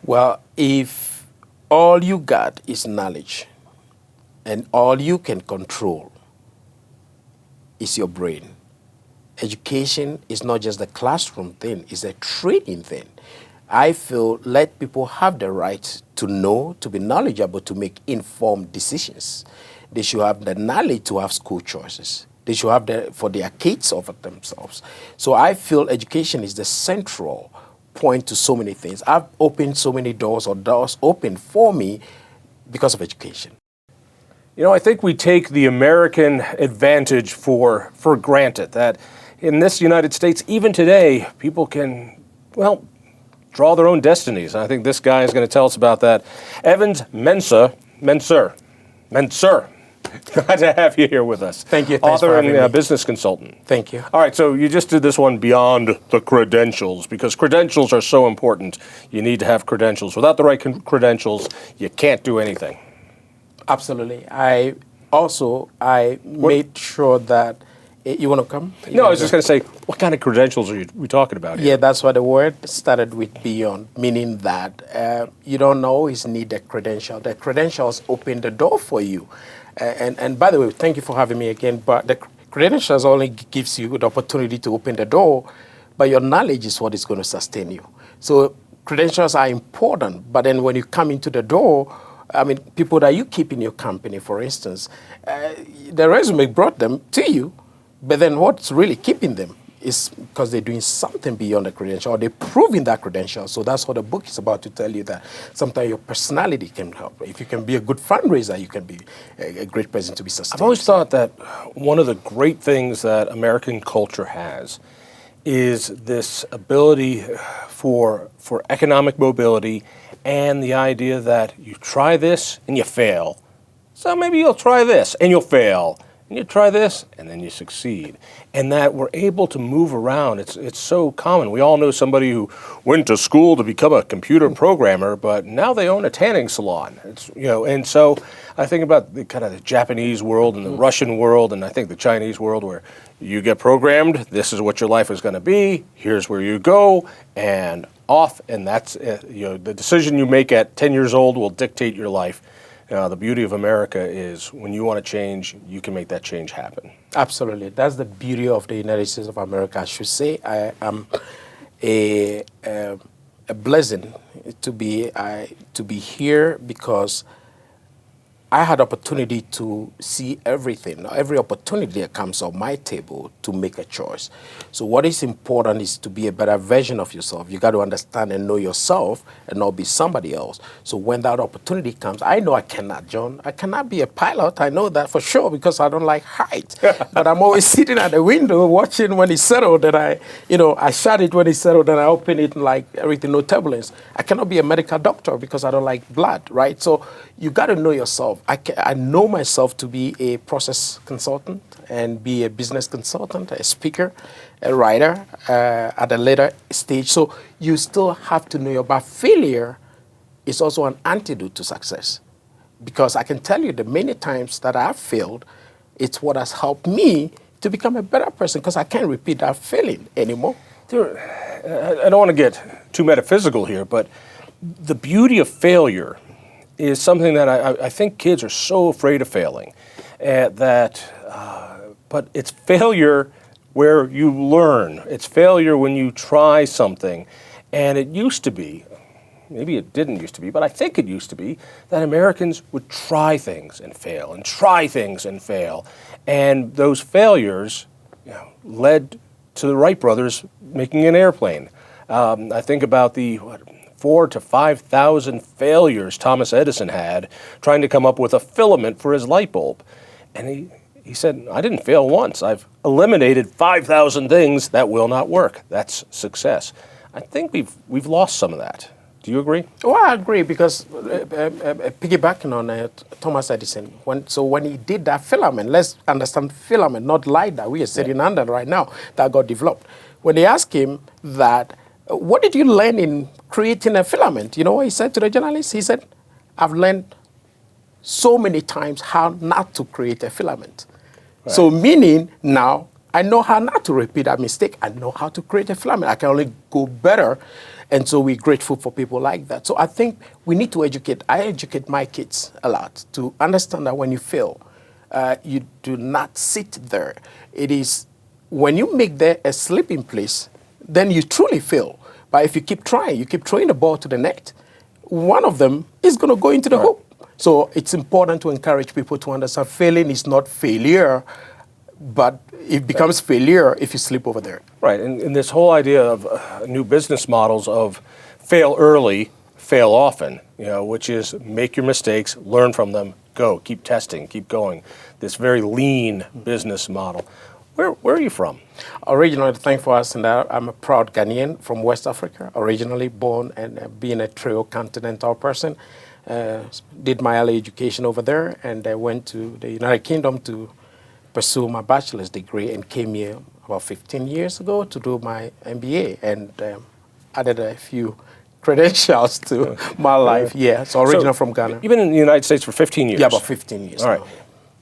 Well, if all you got is knowledge and all you can control is your brain, education is not just the classroom thing, it's a training thing. I feel let people have the right to know, to be knowledgeable, to make informed decisions. They should have the knowledge to have school choices. They should have the for their kids over themselves. So I feel education is the central point to so many things. I've opened so many doors, or doors opened for me because of education. You know, I think we take the American advantage for granted, that in this United States, even today, people can, well, draw their own destinies. And I think this guy is going to tell us about that. Evans Mensah. Glad to have you here with us. Thank you. Thanks Author for having and me. business consultant. Thank you. All right, so you just did this one beyond the credentials, because credentials are so important. You need to have credentials. Without the right credentials, you can't do anything. Absolutely. I made sure that you want to come? No, I was just going to say, what kind of credentials are we talking about here? Yeah, that's why the word started with beyond, meaning that you don't always need a credential. The credentials open the door for you. And by the way, thank you for having me again. But the credentials only gives you the opportunity to open the door, but your knowledge is what is going to sustain you. So credentials are important, but then when you come into the door, I mean, people that you keep in your company, for instance, the resume brought them to you, but then what's really keeping them is because they're doing something beyond the credential, or they're proving that credential. So that's what the book is about, to tell you that sometimes your personality can help. If you can be a good fundraiser, you can be a great person to be sustained. I've always thought that one of the great things that American culture has is this ability for economic mobility, and the idea that you try this and you fail. So maybe you'll try this and you'll fail. And you try this, and then you succeed. And that we're able to move around. It's so common. We all know somebody who went to school to become a computer programmer, but now they own a tanning salon. And so I think about the kind of the Japanese world and the Russian world, and I think the Chinese world, where you get programmed, this is what your life is going to be, here's where you go, and off, and that's the decision you make at 10 years old will dictate your life. The beauty of America is when you want to change, you can make that change happen. Absolutely. That's the beauty of the United States of America, I should say. I am a blessing to be here, because I had opportunity to see everything, every opportunity that comes on my table to make a choice. So what is important is to be a better version of yourself. You got to understand and know yourself and not be somebody else. So when that opportunity comes, I know I cannot, John. I cannot be a pilot. I know that for sure, because I don't like height. But I'm always sitting at the window watching when it settled, and I shut it when it settled, and I open it like everything, no turbulence. I cannot be a medical doctor because I don't like blood, right? So you got to know yourself. I know myself to be a process consultant and be a business consultant, a speaker, a writer at a later stage. So you still have to know about failure is also an antidote to success. Because I can tell you the many times that I've failed, it's what has helped me to become a better person, because I can't repeat that failing anymore. I don't want to get too metaphysical here, but the beauty of failure is something that I think kids are so afraid of failing, but it's failure where you learn. It's failure when you try something. And it used to be, maybe it didn't used to be, but I think it used to be, that Americans would try things and fail, and try things and fail. And those failures led to the Wright brothers making an airplane. I think about the 4,000 to 5,000 failures Thomas Edison had trying to come up with a filament for his light bulb. And he said, I didn't fail once. I've eliminated 5,000 things that will not work. That's success. I think we've lost some of that. Do you agree? Well, I agree, because piggybacking on Thomas Edison, when he did that filament, let's understand filament, not light that we are sitting under right now, that got developed. When they asked him that, what did you learn in creating a filament? You know what he said to the journalist? He said, I've learned so many times how not to create a filament. Right. So meaning now I know how not to repeat that mistake. I know how to create a filament. I can only go better. And so we're grateful for people like that. So I think we need to educate. I educate my kids a lot to understand that when you fail, you do not sit there. It is when you make there a sleeping place, then you truly fail. But if you keep trying, you keep throwing the ball to the net, one of them is going to go into the hoop. So it's important to encourage people to understand failing is not failure, but it becomes failure if you slip over there. Right, and this whole idea of new business models of fail early, fail often, which is make your mistakes, learn from them, go, keep testing, keep going. This very lean business model. Where are you from? Originally, thanks for asking that. I'm a proud Ghanaian from West Africa, originally born and being a trio continental person. Did my early education over there, and I went to the United Kingdom to pursue my bachelor's degree and came here about 15 years ago to do my MBA and added a few credentials to my life. Yeah, so original from Ghana. You've been in the United States for 15 years? Yeah, about 15 years. All right.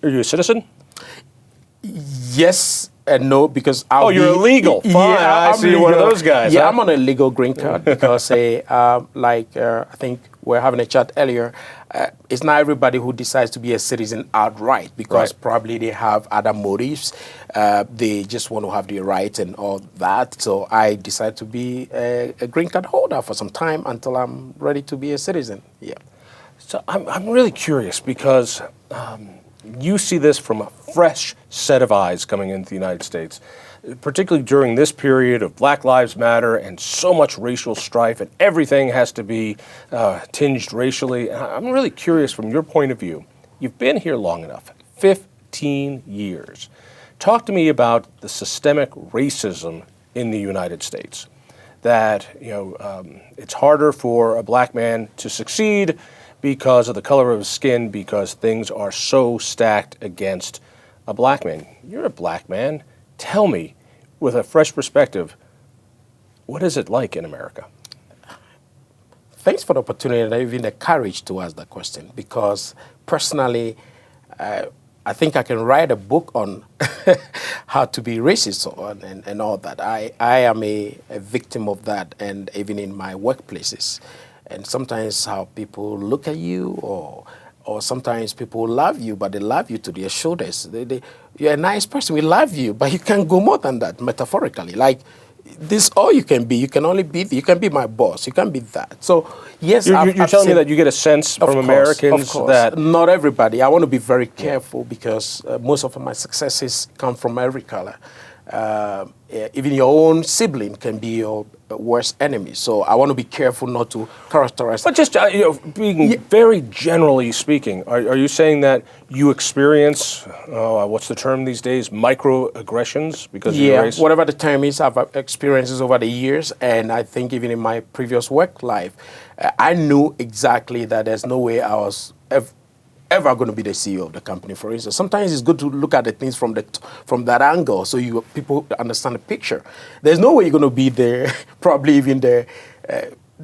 Are you a citizen? Yes and no, because you're illegal. Fine. Yeah, I see you're one of those guys. Yeah, huh? I'm on a legal green card because, I think we were having a chat earlier. It's not everybody who decides to be a citizen outright because probably they have other motives. They just want to have the right and all that. So I decided to be a green card holder for some time until I'm ready to be a citizen. Yeah. So I'm really curious because you see this from a fresh set of eyes coming into the United States, particularly during this period of Black Lives Matter and so much racial strife, and everything has to be tinged racially. And I'm really curious from your point of view. You've been here long enough, 15 years. Talk to me about the systemic racism in the United States, that it's harder for a black man to succeed because of the color of his skin, because things are so stacked against a black man. You're a black man. Tell me, with a fresh perspective, what is it like in America? Thanks for the opportunity and even the courage to ask that question, because personally, I think I can write a book on how to be racist and all that. I am a victim of that, and even in my workplaces. And sometimes how people look at you, or sometimes people love you, but they love you to their shoulders. You're a nice person, we love you, but you can't go more than that, metaphorically. Like, this all you can be. You can only be, you can be my boss, you can't be that. So, yes, You're telling me that you get a sense from Americans that... Not everybody. I want to be very careful because most of my successes come from every color. Even your own sibling can be your worst enemy. So I want to be careful not to characterize. But just being very generally speaking, are you saying that you experience what's the term these days, microaggressions because of your race? Whatever the term is, I've experiences over the years, and I think even in my previous work life, I knew exactly that there's no way I was ever going to be the CEO of the company, for instance. Sometimes it's good to look at the things from that angle so people understand the picture. There's no way you're going to be there, probably even the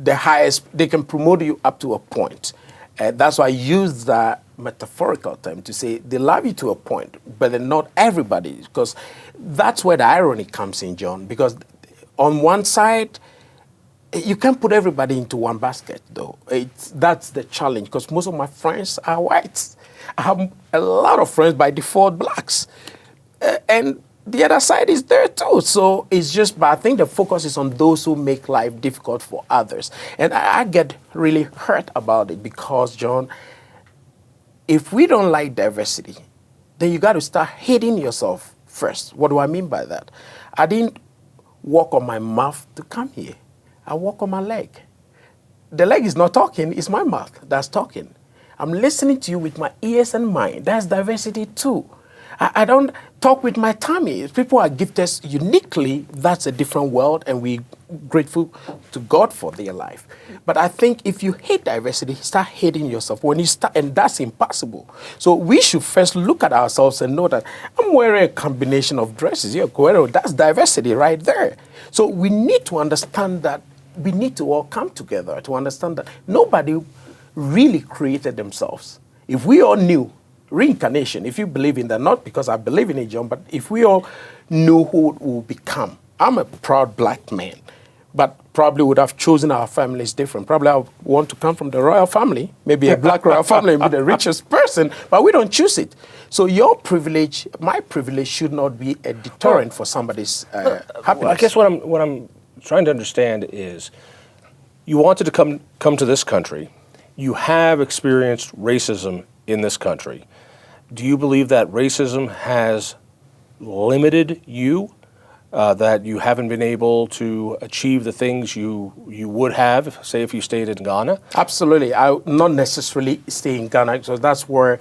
highest. They can promote you up to a point. That's why I use that metaphorical term to say they love you to a point, but then not everybody, because that's where the irony comes in, John, because on one side, you can't put everybody into one basket, though. That's the challenge, because most of my friends are whites. I have a lot of friends by default blacks. And the other side is there, too. So it's just, but I think the focus is on those who make life difficult for others. And I get really hurt about it because, John, if we don't like diversity, then you got to start hating yourself first. What do I mean by that? I didn't walk on my mouth to come here. I walk on my leg. The leg is not talking, it's my mouth that's talking. I'm listening to you with my ears and mind. That's diversity too. I don't talk with my tummy. If people are gifted uniquely, that's a different world, and we're grateful to God for their life. But I think if you hate diversity, start hating yourself. And that's impossible. So we should first look at ourselves and know that I'm wearing a combination of dresses. That's diversity right there. So we need to understand that we need to all come together to understand that nobody really created themselves. If we all knew reincarnation, if you believe in that, not because I believe in it, John, but if we all knew who we will become. I'm a proud black man but probably would have chosen our families different. Probably I would want to come from the royal family, maybe a black royal family, be the richest person, but we don't choose it. So your privilege, my privilege, should not be a deterrent for somebody's happiness. I guess what I'm trying to understand is, you wanted to come to this country. You have experienced racism in this country. Do you believe that racism has limited you? That you haven't been able to achieve the things you would have, say, if you stayed in Ghana? Absolutely. I would not necessarily stay in Ghana, because that's where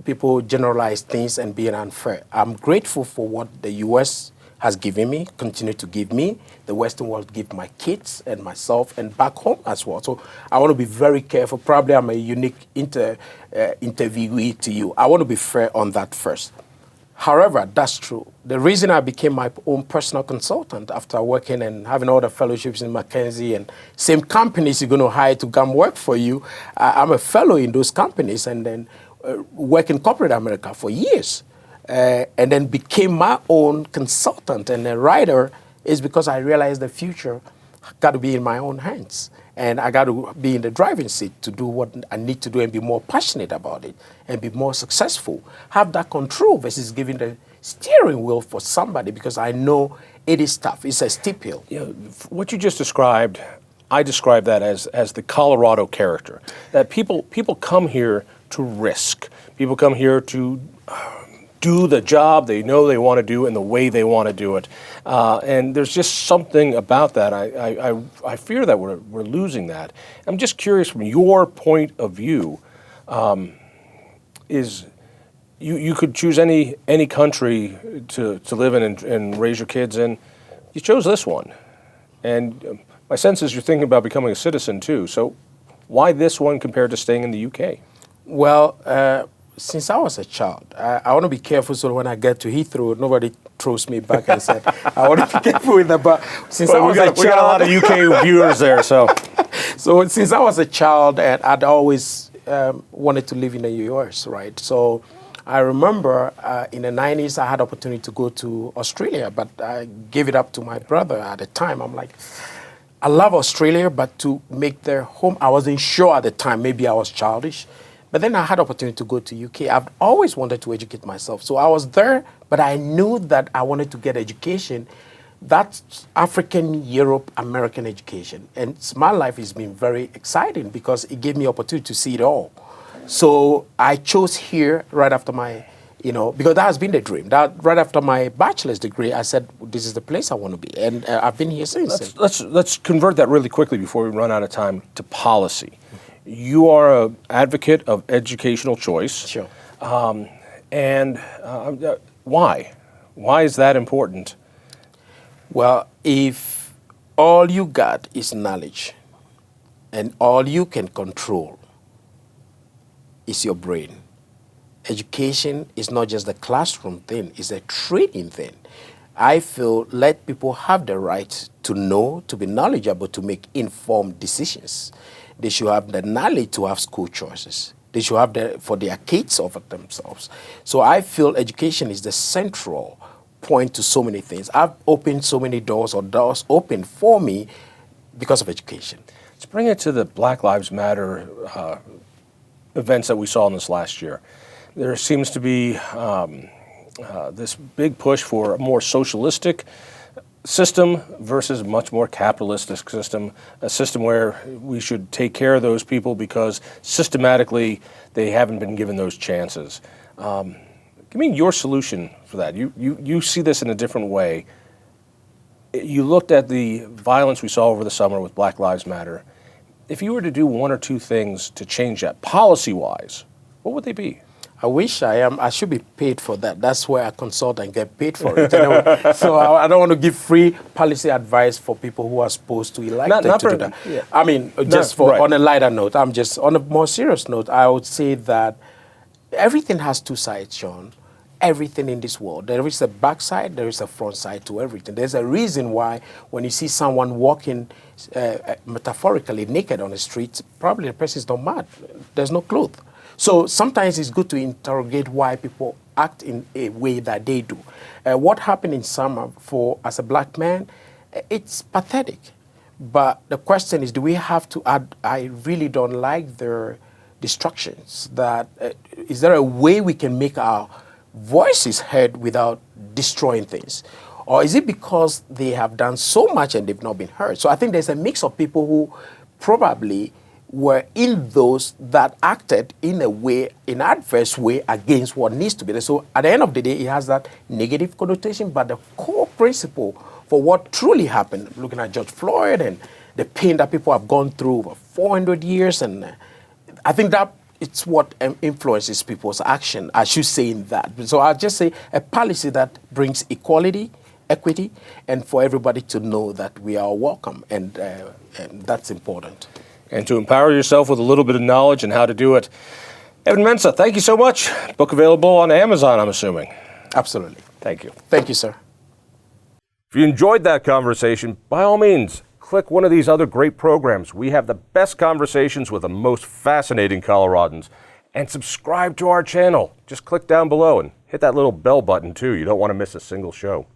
people generalize things and being unfair. I'm grateful for what the U.S. has given me, continue to give me, the Western world give my kids and myself, and back home as well. So I want to be very careful. Probably I'm a unique interviewee to you. I want to be fair on that first. However, that's true. The reason I became my own personal consultant after working and having all the fellowships in McKinsey and same companies you're going to hire to come work for you, I'm a fellow in those companies, and then work in corporate America for years, and then became my own consultant and a writer, is because I realized the future got to be in my own hands. And I got to be in the driving seat to do what I need to do and be more passionate about it and be more successful. Have that control versus giving the steering wheel for somebody, because I know it is tough. It's a steep hill. You know, what you just described, I describe that as the Colorado character. That people come here to risk. People come here to do the job they know they want to do in the way they want to do it. And there's just something about that. I fear that we're losing that. I'm just curious, from your point of view, is you could choose any country to live in and raise your kids in. You chose this one. And my sense is you're thinking about becoming a citizen too. So why this one compared to staying in the UK? Well, since I was a child, I want to be careful so when I get to Heathrow, nobody throws me back and said, I want to be careful with that. But since I was a child, we got a lot of UK viewers there, so. So since I was a child, and I'd always wanted to live in the US, right? So I remember in the 90s, I had opportunity to go to Australia, but I gave it up to my brother at the time. I'm like, I love Australia, but to make their home, I wasn't sure at the time. Maybe I was childish. But then I had opportunity to go to UK. I've always wanted to educate myself. So I was there, but I knew that I wanted to get education. That's African, Europe, American education. And my life has been very exciting because it gave me opportunity to see it all. So I chose here right after my, because that has been the dream. That right after my bachelor's degree, I said, this is the place I want to be. And I've been here since. Let's convert that really quickly before we run out of time to policy. You are an advocate of educational choice. Sure. And why? Why is that important? Well, if all you got is knowledge and all you can control is your brain, education is not just the classroom thing, it's a training thing. I feel let people have the right to know, to be knowledgeable, to make informed decisions. They should have the knowledge to have school choices. They should have for their kids over themselves. So I feel education is the central point to so many things. I've opened so many doors, or doors opened for me because of education. Let's bring it to the Black Lives Matter events that we saw in this last year. There seems to be this big push for a more socialistic system versus a much more capitalistic system, a system where we should take care of those people because systematically they haven't been given those chances. Give me your solution for that. You see this in a different way. You looked at the violence we saw over the summer with Black Lives Matter. If you were to do one or two things to change that policy-wise, what would they be? I wish I should be paid for that. That's where I consult and get paid for it. So I don't want to give free policy advice for people who are supposed to elect to do that. Yeah. I mean, just on a lighter note, on a more serious note, I would say that everything has two sides, Sean. Everything in this world. There is a back side, there is a front side to everything. There's a reason why when you see someone walking metaphorically naked on the street, probably the person is not mad. There's no clothes. So sometimes it's good to interrogate why people act in a way that they do. What happened in summer as a black man, it's pathetic. But the question is, do we have to add? I really don't like their destructions. That is there a way we can make our voices heard without destroying things? Or is it because they have done so much and they've not been heard? So I think there's a mix of people who probably were in those that acted in a way, in adverse way against what needs to be there. So at the end of the day, it has that negative connotation, but the core principle for what truly happened, looking at George Floyd and the pain that people have gone through over 400 years, and I think that it's what influences people's action, I should say in that. So I'll just say a policy that brings equality, equity, and for everybody to know that we are welcome, and that's important. And to empower yourself with a little bit of knowledge and how to do it. Evan Mensah, thank you so much. Book available on Amazon, I'm assuming. Absolutely. Thank you. Thank you, sir. If you enjoyed that conversation, by all means, click one of these other great programs. We have the best conversations with the most fascinating Coloradans. And subscribe to our channel. Just click down below and hit that little bell button too. You don't want to miss a single show.